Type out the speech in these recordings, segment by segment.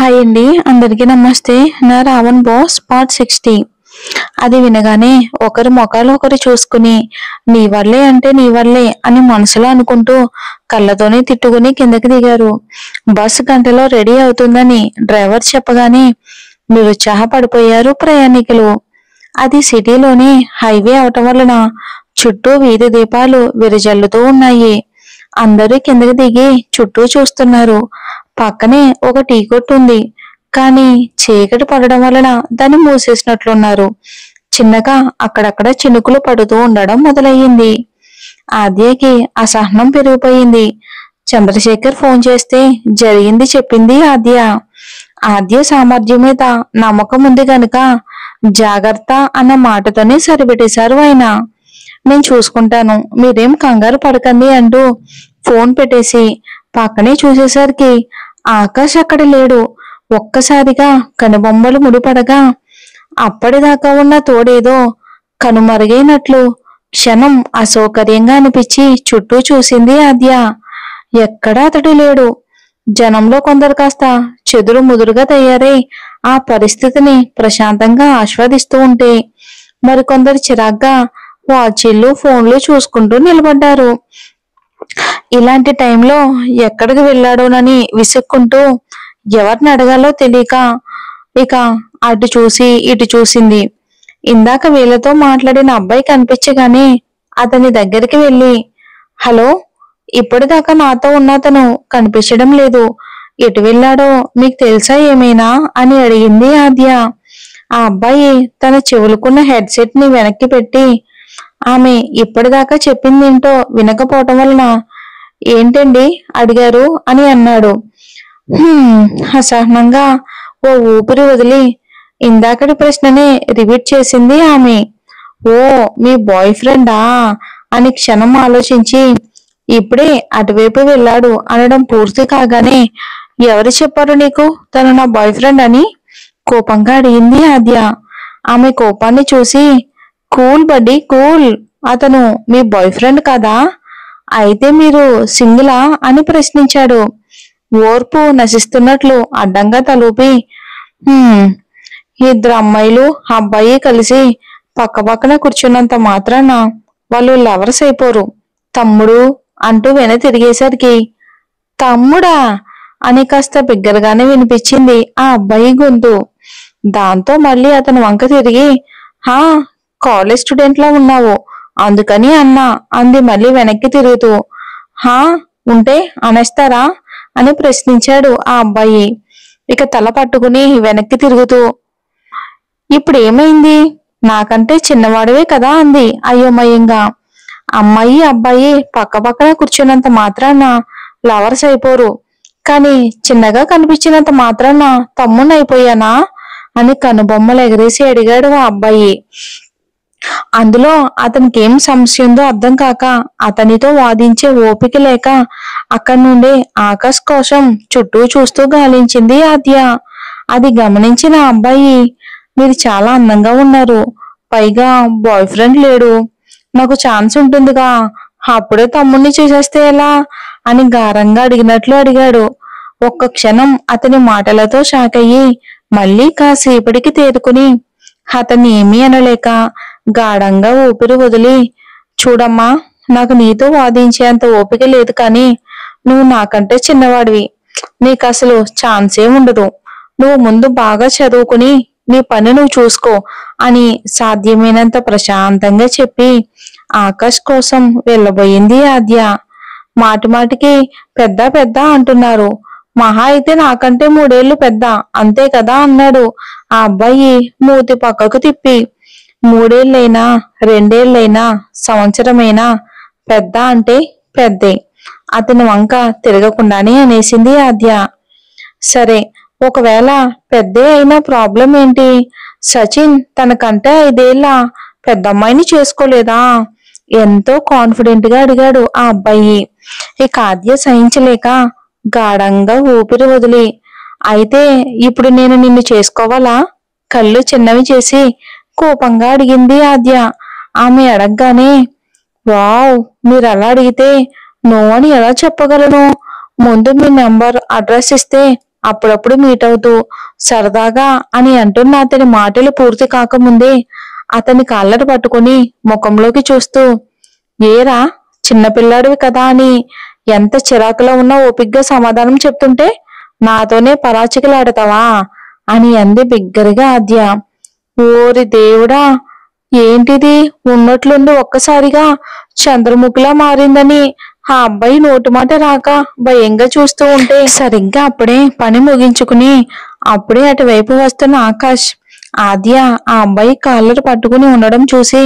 Hi అండి, అందరికీ నమస్తే. నా రావణ్ బాస్ పార్ట్ 60. అది వినగానే ఒకరి ముఖాలు ఒకరు చూసుకుని నీ వల్లే అంటే నీ వల్లే అని మనసులో అనుకుంటూ కళ్ళతోనే తిట్టుకుని కిందకి దిగారు. బస్సు గంటలో రెడీ అవుతుందని డ్రైవర్ చెప్పగానే నిరుత్సాహపడిపోయారు ప్రయాణికులు. అది సిటీలోని హైవే అవటం వలన చుట్టూ వీధి దీపాలు విరజల్లుతూ ఉన్నాయి. అందరూ కిందకి దిగి చుట్టూ చూస్తున్నారు. పక్కనే ఒక టీ కొట్టు ఉంది, కానీ చీకటి పడడం వలన దాన్ని మూసేసినట్లున్నారు. చిన్నగా అక్కడక్కడ చినుకులు పడుతూ ఉండడం మొదలయ్యింది. ఆద్యకి అసహనం పెరిగిపోయింది. చంద్రశేఖర్ ఫోన్ చేస్తే జరిగింది చెప్పింది ఆద్య. ఆద్య సామర్థ్యం మీద నమ్మకం ఉంది గనుక జాగ్రత్త అన్న మాటతోనే సరిపెట్టేశారు ఆయన. నేను చూసుకుంటాను, మీరేం కంగారు పడకండి అంటూ ఫోన్ పెట్టేసి పక్కనే చూసేసరికి ఆకాష్ అక్కడ లేడు. ఒక్కసారిగా కనుబొమ్మలు ముడిపడగా అప్పటిదాకా ఉన్న తోడేదో కనుమరుగైనట్లు క్షణం అసౌకర్యంగా అనిపించి చుట్టూ చూసింది ఆద్య. ఎక్కడా అతడు లేడు. జనంలో కొందరు కాస్త చెదురు ముదురుగా తయారై ఆ పరిస్థితిని ప్రశాంతంగా ఆస్వాదిస్తూ ఉంటే, మరికొందరు చిరాగ్గా వాచీలు ఫోన్లు చూసుకుంటూ నిలబడ్డారు. ఇలాంటి టైంలో ఎక్కడికి వెళ్ళాడోనని విసుక్కుంటూ ఎవరిని అడగాలో తెలియక ఇక అటు చూసి ఇటు చూసింది. ఇందాక వీళ్ళతో మాట్లాడిన అబ్బాయి కనిపించగానే అతని దగ్గరికి వెళ్ళి, హలో, ఇప్పటిదాకా నాతో ఉన్న అతను కనిపించడం లేదు, ఎటు వెళ్ళాడో మీకు తెలుసా ఏమైనా అని అడిగింది ఆద్య. ఆ అబ్బాయి తన చెవులకున్న హెడ్సెట్ ని వెనక్కి పెట్టి ఆమె ఇప్పటిదాకా చెప్పిందేంటో వినకపోవటం వలన ఏంటండి అడిగారు అని అన్నాడు. అసహనంగా ఓ ఊపిరి వదిలి ఇందాకటి ప్రశ్ననే రిపీట్ చేసింది ఆమె. ఓ, మీ బాయ్ ఫ్రెండా అని క్షణం ఆలోచించి ఇప్పుడే అటువైపు వెళ్ళాడు అనడం పూర్తి కాగానే ఎవరు చెప్పారు నీకు తను నా బాయ్ ఫ్రెండ్ అని కోపంగా అడిగింది ఆద్య. ఆమె కోపాన్ని చూసి కూల్ బడ్డీ కూల్, అతను మీ బాయ్ ఫ్రెండ్ కదా, అయితే మీరు సింగిలా అని ప్రశ్నించాడు. ఓర్పు నశిస్తున్నట్లు అడ్డంగా తలూపి ఇద్దరు అమ్మాయిలు అబ్బాయి కలిసి పక్కపక్కన కూర్చున్నంత మాత్రాన వాళ్ళు లవర్స్ అయిపోరు, తమ్ముడు అంటూ వెన తిరిగేసరికి తమ్ముడా అని కాస్త బిగ్గరగానే వినిపించింది ఆ అబ్బాయి గొంతు. దాంతో మళ్ళీ అతను వంక తిరిగి కాలేజ్ స్టూడెంట్ లా ఉన్నావు అందుకని అన్నా అంది మళ్ళీ వెనక్కి తిరుగుతూ. ఉంటే అనేస్తారా అని ప్రశ్నించాడు ఆ అబ్బాయి ఇక తల పట్టుకుని వెనక్కి తిరుగుతూ. ఇప్పుడు ఏమైంది, నాకంటే చిన్నవాడివే కదా అంది అయోమయంగా. అమ్మాయి అబ్బాయి పక్కపక్కన కూర్చున్నంత మాత్రాన లవర్స్ అయిపోరు, కానీ చిన్నగా కనిపించినంత మాత్రాన తమ్ముణ్ణి అయిపోయానా అని కనుబొమ్మలు ఎగరేసి అడిగాడు ఆ అబ్బాయి. అందులో అతనికి ఏం సమస్య ఉందో అర్థం కాక అతనితో వాదించే ఓపిక లేక అక్కడి నుండి ఆకాష్ కోసం చుట్టూ చూస్తూ గాలించింది ఆద్య. అది గమనించిన అబ్బాయి, మీరు చాలా అందంగా ఉన్నారు, పైగా బాయ్ ఫ్రెండ్ లేడు, నాకు ఛాన్స్ ఉంటుందిగా, అప్పుడే తమ్ముడిని చేసేస్తే ఎలా అని గారంగా అడిగినట్లు అడిగాడు. ఒక్క క్షణం అతని మాటలతో షాక్ అయ్యి మళ్ళీ కాసేపటికి తేరుకుని అతన్ని ఏమీ అనలేక గాఢంగా ఊపిరి వదిలి, చూడమ్మా, నాకు నీతో వాదించేంత ఓపిక లేదు, కానీ నువ్వు నాకంటే చిన్నవాడివి, నీకు అసలు ఛాన్సే ఉండదు, నువ్వు ముందు బాగా చదువుకుని నీ పని నువ్వు చూసుకో అని సాధ్యమైనంత ప్రశాంతంగా చెప్పి ఆకాష్ కోసం వెళ్ళబోయింది ఆద్య. మాటిమాటికి పెద్ద పెద్ద అంటున్నారు, మహా అయితే నాకంటే 3 ఏళ్లు పెద్ద అంతే కదా అన్నాడు ఆ అబ్బాయి మూతి పక్కకు తిప్పి. 3 ఏళ్ళైనా 2 ఏళ్ళైనా సంవత్సరమైనా పెద్ద అంటే పెద్దే, అతని వంక తిరగకుండానే అనేసింది ఆద్య. సరే, ఒకవేళ పెద్దే అయినా ప్రాబ్లం ఏంటి, సచిన్ తనకంటే 5 ఏళ్ళ పెద్దమ్మాయిని చేసుకోలేదా ఎంతో కాన్ఫిడెంట్ గా అడిగాడు ఆ అబ్బాయి. ఇక ఆద్య సహించలేక గాఢంగా ఊపిరి వదిలి, అయితే ఇప్పుడు నేను నిన్ను చేసుకోవాలా కళ్ళు చిన్నవి చేసి కోపంగా అడిగింది ఆద్య. ఆమె అడగగానే, వావ్, మీరు అలా అడిగితే నో అని ఎలా చెప్పగలను, ముందు మీ నెంబర్ అడ్రస్ ఇస్తే అప్పుడప్పుడు మీట్ అవుతూ సరదాగా అని అంటున్న అతని మాటలు పూర్తి కాకముందే అతని కాళ్ళను పట్టుకుని ముఖంలోకి చూస్తూ, ఏరా చిన్నపిల్లాడివి కదా అని ఎంత చిరాకులో ఉన్నా ఓపిగ్గా సమాధానం చెప్తుంటే నాతోనే పరాచికలాడతావా అని అంది బిగ్గరగా ఆద్య. ఓరి దేవుడా, ఏంటిది ఉన్నట్లుండి ఒక్కసారిగా చంద్రముఖిలా మారిందని ఆ అబ్బాయి నోటి మాట రాక భయంగా చూస్తూ ఉంటే సరిగ్గా అప్పుడే పని ముగించుకుని అప్పుడే అటువైపు వస్తున్న ఆకాష్ ఆద్య ఆ అబ్బాయి కాళ్ళను పట్టుకుని ఉండడం చూసి,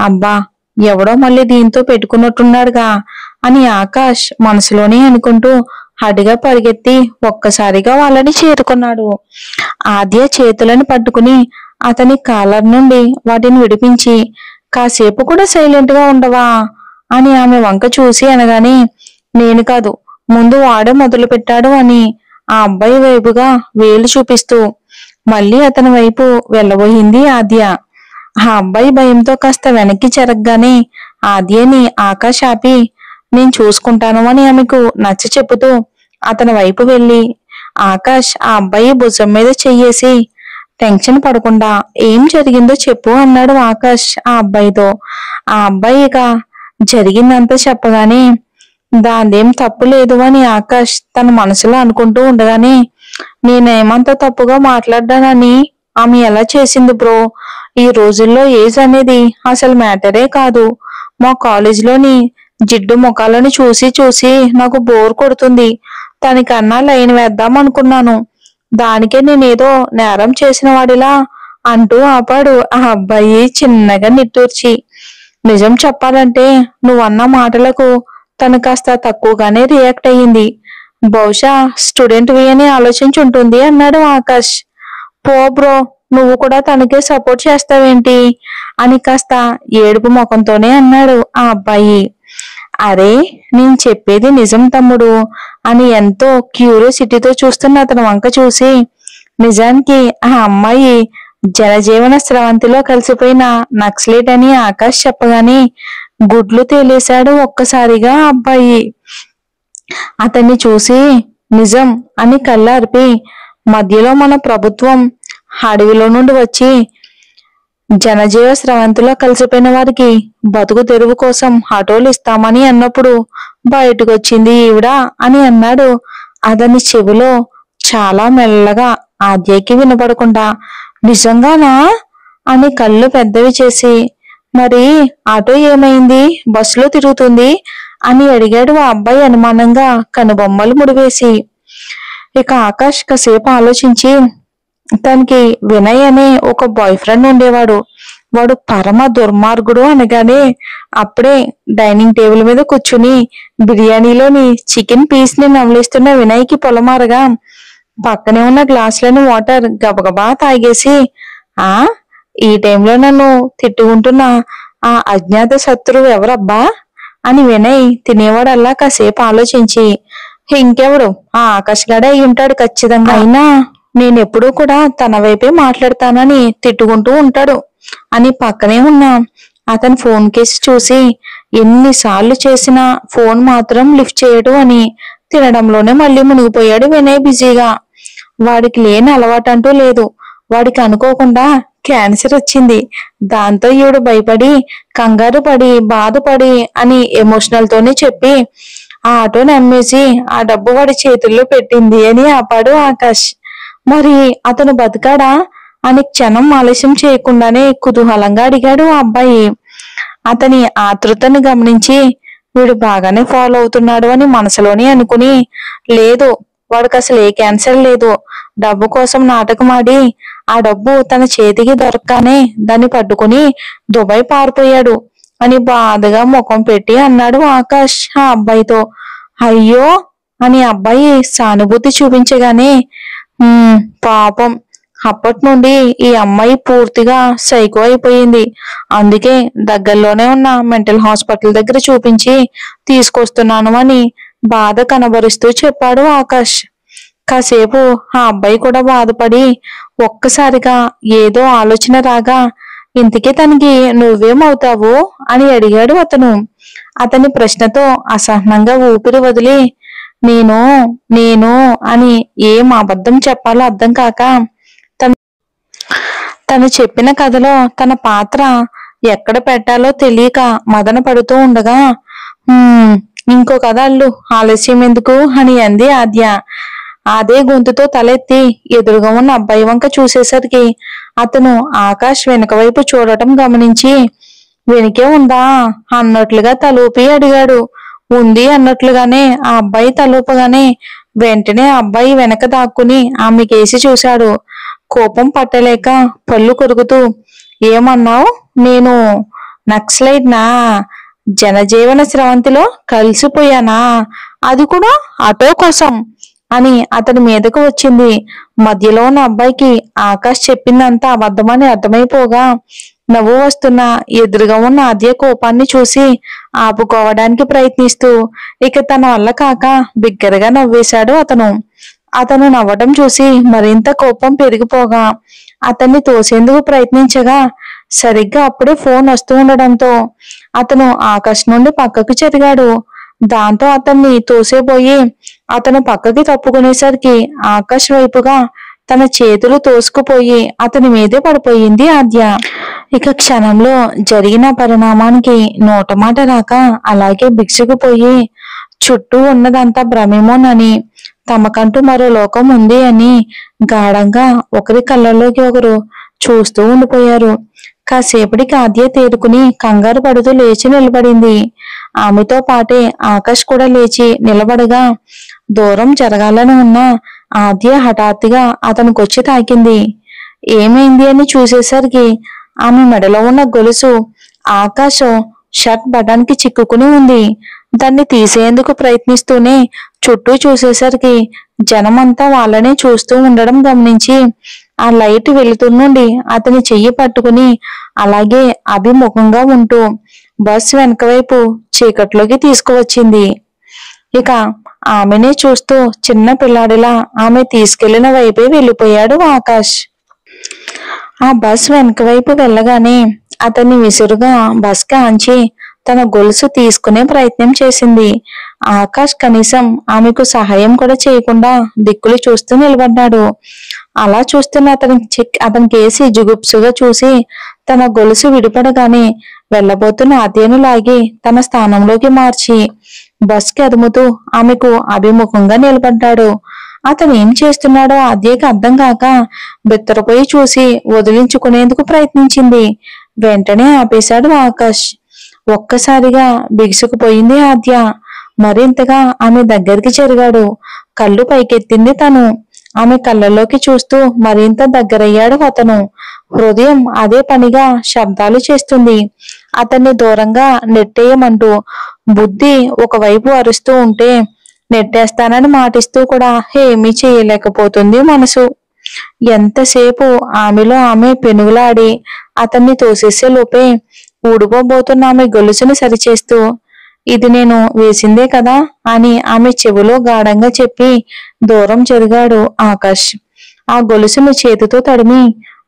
అబ్బా ఎవడో మళ్ళీ దీంతో పెట్టుకున్నట్టున్నాడుగా అని ఆకాష్ మనసులోనే అనుకుంటూ హడిగా పరిగెత్తి ఒక్కసారిగా వాళ్ళని చేరుకున్నాడు. ఆద్య చేతులను పట్టుకుని అతని కాలర్ నుండి వాటిని విడిపించి, కాసేపు కూడా సైలెంట్ గా ఉండవా అని ఆమె వంక చూసి అనగానే, నేను కాదు ముందు వాడే మొదలు పెట్టాడు అని ఆ అబ్బాయి వైపుగా వేలు చూపిస్తూ మళ్ళీ అతని వైపు వెళ్ళబోయింది ఆద్య. ఆ అబ్బాయి భయంతో కాస్త వెనక్కి జరగగానే ఆద్యని ఆకాష్ ఆపి, నేను చూసుకుంటాను అని ఆమెకు నచ్చ చెప్పుతూ అతని వైపు వెళ్ళి ఆకాష్ ఆ అబ్బాయి భుజం మీద చెయ్యేసి, టెన్షన్ పడకుండా ఏం జరిగిందో చెప్పు అన్నాడు ఆకాష్ ఆ అబ్బాయితో. ఆ అబ్బాయి ఇక జరిగిందంతా చెప్పగానే, దాందేం తప్పు లేదు అని ఆకాష్ తన మనసులో అనుకుంటూ ఉండగానే, నేనేమంత తప్పుగా మాట్లాడ్డానని ఆమె ఎలా చేసింది బ్రో? ఈ రోజుల్లో ఏజ్ అనేది అసలు మ్యాటరే కాదు. మా కాలేజీలోని జిడ్డు ముఖాలను చూసి చూసి నాకు బోర్ కొడుతుంది. తనకన్నా లైన్ వేద్దాం అనుకున్నాను. దానికే నేనేదో నేరం చేసిన వాడిలా అంటూ ఆపాడు ఆ అబ్బాయి చిన్నగా నిట్టూర్చి. నిజం చెప్పాలంటే నువ్వన్న మాటలకు తను కాస్త తక్కువగానే రియాక్ట్ అయ్యింది. బహుశా స్టూడెంట్వి అని ఆలోచించుంటుంది అన్నాడు ఆకాష్. పో బ్రో, నువ్వు కూడా తనకే సపోర్ట్ చేస్తావేంటి అని కాస్త ఏడుపు ముఖంతోనే అన్నాడు ఆ అబ్బాయి. అరే నేను చెప్పేది నిజం తమ్ముడు అని ఎంతో క్యూరియాసిటీతో చూస్తున్న అతని వంక చూసి, నిజానికి ఆ అమ్మాయి జనజీవన స్రవంతిలో కలిసిపోయిన నక్సలైట్ అని ఆకాష్ చెప్పగానే గుడ్లు తేలేశాడు ఒక్కసారిగా ఆ అబ్బాయి. అతన్ని చూసి నిజం అని కళ్ళార్పి, మధ్యలో మన ప్రభుత్వం అడవిలో నుండి వచ్చి జనజీవ స్రవంతిలో కలిసిపోయిన వారికి బతుకు తెరువు కోసం ఆటోలు ఇస్తామని అన్నప్పుడు బయటకు వచ్చింది ఈవిడ అని అన్నాడు అతని చెవిలో చాలా మెల్లగా ఆద్యకి వినపడకుండా. నిజంగానా అని కళ్ళు పెద్దవి చేసి, మరి ఆటో ఏమైంది, బస్సులో తిరుగుతుంది అని అడిగాడు ఆ అబ్బాయి అనుమానంగా కనుబొమ్మలు ముడివేసి. ఇక ఆకాష్ కాసేపు ఆలోచించి, తనకి వినయ్ అనే ఒక బాయ్ ఫ్రెండ్ ఉండేవాడు. వాడు పరమ దుర్మార్గుడు అనగానే అప్పుడే డైనింగ్ టేబుల్ మీద కూర్చుని బిర్యానీలోని చికెన్ పీస్ ని నమలిస్తున్న వినయ్కి పొలమారగా పక్కనే ఉన్న గ్లాసులను వాటర్ గబగబా తాగేసి, ఆ ఈ టైంలో నన్ను తిట్టుకుంటున్న ఆ అజ్ఞాత శత్రువు ఎవరబ్బా అని వినయ్ తినేవాడల్లా కాసేపు ఆలోచించి, ఇంకెవడు ఆ ఆకాష్ గడే అయి ఉంటాడు ఖచ్చితంగా. అయినా నేనెప్పుడూ కూడా తన వైపే మాట్లాడతానని తిట్టుకుంటూ ఉంటాడు అని పక్కనే ఉన్నా అతని ఫోన్ కేసు చూసి, ఎన్నిసార్లు చేసినా ఫోన్ మాత్రం లిఫ్ట్ చేయడు అని తినడంలోనే మళ్ళీ మునిగిపోయాడు వినయ్ బిజీగా. వాడికి లేని అలవాటంటూ లేదు. వాడికి అనుకోకుండా క్యాన్సర్ వచ్చింది. దాంతో ఈవిడ భయపడి కంగారు పడి బాధపడి అని ఎమోషనల్ తోనే చెప్పి ఆ ఆటోని అమ్మేసి ఆ డబ్బు వాడి చేతుల్లో పెట్టింది అని ఆపాడు ఆకాష్. మరి అతను బతికాడా అని క్షణం ఆలస్యం చేయకుండానే కుతూహలంగా అడిగాడు ఆ అబ్బాయి. అతని ఆతృతను గమనించి, వీడు బాగానే ఫాలో అవుతున్నాడు అని మనసులోనే అనుకుని, లేదు వాడికి అసలు ఏ క్యాన్సర్ లేదు. డబ్బు కోసం నాటకమాడి ఆ డబ్బు తన చేతికి దొరకగానే దాన్ని పట్టుకుని దుబాయ్ పారిపోయాడు అని బాధగా ముఖం పెట్టి అన్నాడు ఆకాష్ ఆ అబ్బాయితో. అయ్యో అని అబ్బాయి సానుభూతి చూపించగానే, పాపం అప్పటి నుండి ఈ అమ్మాయి పూర్తిగా సైకో అయిపోయింది. అందుకే దగ్గరలోనే ఉన్న మెంటల్ హాస్పిటల్ దగ్గర చూపించి తీసుకొస్తున్నాను అని బాధ కనబరుస్తూ చెప్పాడు ఆకాష్. కాసేపు ఆ అబ్బాయి కూడా బాధపడి ఒక్కసారిగా ఏదో ఆలోచన రాగా, ఇంతకీ తనకి నువ్వేమవుతావు అని అడిగాడు అతను. అతని ప్రశ్నతో అసహనంగా ఊపిరి వదిలి, నేను నేను అని ఏం అబద్ధం చెప్పాలో అర్థం కాక తను తను చెప్పిన కథలో తన పాత్ర ఎక్కడ పెట్టాలో తెలియక మదన పడుతూ ఉండగా "హ్మ్, ఇంకో కథ అల్లు, ఆలస్యం ఎందుకు" అని అంది ఆద్య. అదే గొంతుతో తలెత్తి ఎదురుగా ఉన్న అబ్బాయి వంక చూసేసరికి అతను ఆకాష్ వెనక వైపు చూడటం గమనించి "వెనుకే ఉందా" అన్నట్లుగా తలూపి అడిగాడు. ఉంది అన్నట్లుగానే ఆ అబ్బాయి తలూపగానే వెంటనే ఆ అబ్బాయి వెనక దాక్కుని ఆమెకేసి చూశాడు. కోపం పట్టలేక పళ్ళు కొరుకుతూ "ఏమన్నావు? నేను నక్సలైట్నా? జనజీవన స్రవంతిలో కలిసిపోయానా? అది కూడా ఆటో కోసం" అని అతని మీదకు వచ్చింది. మధ్యలో ఉన్న అబ్బాయికి ఆకాష్ చెప్పిందంతా అబద్ధమని అర్థమైపోగా నవ్వు వస్తున్న ఎదురుగా ఉన్న ఆద్య కోపాన్ని చూసి ఆపుకోవడానికి ప్రయత్నిస్తూ ఇక తన వల్ల కాక బిగ్గరగా నవ్వేశాడు అతను. అతను నవ్వడం చూసి మరింత కోపం పెరిగిపోగా అతన్ని తోసేందుకు ప్రయత్నించగా సరిగ్గా అప్పుడే ఫోన్ వస్తూ ఉండడంతో అతను ఆకాష్ నుండి పక్కకు జరిగాడు. దాంతో అతన్ని తోసేపోయి అతను పక్కకి తప్పుకునేసరికి ఆకాష్ వైపుగా తన చేతులు తోసుకుపోయి అతని మీదే పడిపోయింది ఆద్య. ఇక క్షణంలో జరిగిన పరిణామానికి నోటమాట రాక అలాగే బిగుసుకుపోయి చుట్టూ ఉన్నదంతా భ్రమేమోనని, తమకంటూ మరో లోకం ఉంది అని గాఢంగా ఒకరి కళ్ళల్లోకి ఒకరు చూస్తూ ఉండిపోయారు. కాసేపటికి ఆద్య తేరుకుని కంగారు పడుతూ లేచి నిలబడింది. ఆమెతో పాటే ఆకాష్ కూడా లేచి నిలబడగా దూరం జరగాలని ఉన్న ఆద్య హఠాత్తుగా అతనికొచ్చి తాకింది. ఏమైంది అని చూసేసరికి ఆమె మెడలో ఉన్న గొలుసు ఆకాశం షర్ట్ బటన్ కి చిక్కుకుని ఉంది. దాన్ని తీసేందుకు ప్రయత్నిస్తూనే చుట్టూ చూసేసరికి జనమంతా వాళ్ళనే చూస్తూ ఉండడం గమనించి ఆ లైట్ వెలుతురు నుండి అతని చెయ్యి పట్టుకుని అలాగే అభిముఖంగా ఉంటూ బస్ వెనక వైపు చీకట్లోకి తీసుకువచ్చింది. ఇక ఆమెనే చూస్తూ చిన్న పిల్లాడిలా ఆమె తీసుకెళ్లిన వైపే వెళ్ళిపోయాడు ఆకాష్. ఆ బస్ వెనక వైపు వెళ్ళగానే అతన్ని విసురుగా బస్ కి ఆంచి తన గొలుసు తీసుకునే ప్రయత్నం చేసింది. ఆకాష్ కనీసం ఆమెకు సహాయం కూడా చేయకుండా దిక్కులు చూస్తూ నిలబడ్డాడు. అలా చూస్తున్న అతనికేసి జుగుప్సుగా చూసి తన గొలుసు విడిపడగానే వెళ్ళబోతున్న ఆద్యను లాగి తన స్థానంలోకి మార్చి బస్ కి అదుముతూ ఆమెకు అభిముఖంగా నిలబడ్డాడు. అతను ఏం చేస్తున్నాడో ఆద్యకి అర్థం కాక బిత్తరపోయి చూసి వదిలించుకునేందుకు ప్రయత్నించింది. వెంటనే ఆపేశాడు ఆకాష్. ఒక్కసారిగా బిగుసుకుపోయింది ఆద్య. మరింతగా ఆమె దగ్గరికి జరిగాడు. కళ్ళు పైకెత్తింది తను. ఆమె కళ్ళల్లోకి చూస్తూ మరింత దగ్గరయ్యాడు అతను. హృదయం అదే పనిగా శబ్దాలు చేస్తుంది. అతన్ని దూరంగా నెట్టేయమంటూ బుద్ధి ఒకవైపు అరుస్తూ ఉంటే నెట్టేస్తానని మాటిస్తూ కూడా ఏమీ చేయలేకపోతుంది మనసు. ఎంతసేపు ఆమెలో ఆమె పెనుగులాడి అతన్ని తోసేసే లోపే ఊడిపోబోతున్న ఆమె గొలుసుని సరిచేస్తూ "ఇది నేను వేసిందే కదా" అని ఆమె చెవిలో గాఢంగా చెప్పి దూరం జరిగాడు ఆకాష్. ఆ గొలుసును చేతితో తడిమి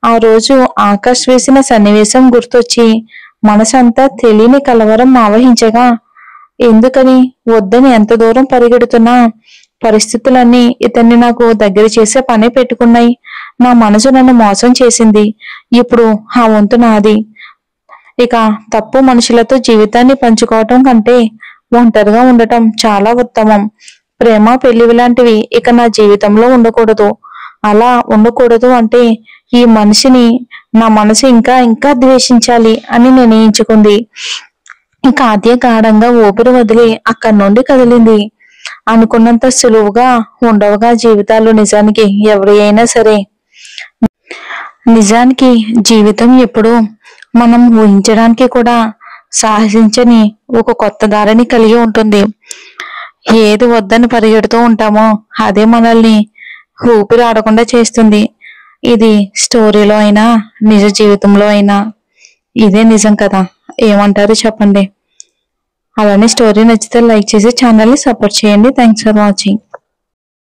ఆ రోజు ఆకాష్ వేసిన సన్నివేశం గుర్తొచ్చి మనసంతా తెలియని కలవరం ఆవహించగా ఎందుకని వద్దని ఎంత దూరం పరిగెడుతున్నా పరిస్థితులన్నీ ఇతన్ని నాకు దగ్గర చేసే పనే పెట్టుకున్నాయి. నా మనసు నన్ను మోసం చేసింది. ఇప్పుడు ఆ వంతు నాది. ఇక తప్పు మనుషులతో జీవితాన్ని పంచుకోవటం కంటే ఒంటరిగా ఉండటం చాలా ఉత్తమం. ప్రేమ పెళ్లివి లాంటివి ఇక నా జీవితంలో ఉండకూడదు. అలా ఉండకూడదు అంటే ఈ మనిషిని నా మనసు ఇంకా ఇంకా ద్వేషించాలి అని నిర్ణయించుకుంది. ఇక ఆద్య గాఢంగా ఊపిరి వదిలి అక్కడి నుండి కదిలింది. అనుకున్నంత సులువుగా ఉండవుగా జీవితాలు నిజానికి ఎవరి అయినా సరే. నిజానికి జీవితం ఎప్పుడూ మనం ఊహించడానికి కూడా సాహసించని ఒక కొత్త దారిని కలిగి ఉంటుంది. ఏది వద్దని పరిగెడుతూ ఉంటామో అదే మనల్ని ఊపిరి ఆడకుండా చేస్తుంది. ఇది స్టోరీలో అయినా నిజ జీవితంలో అయినా ఇదే నిజం కదా. ఏమంటారు చెప్పండి. అలానే స్టోరీ నచ్చితే లైక్ చేసి ఛానల్ని సపోర్ట్ చేయండి. Thanks for watching.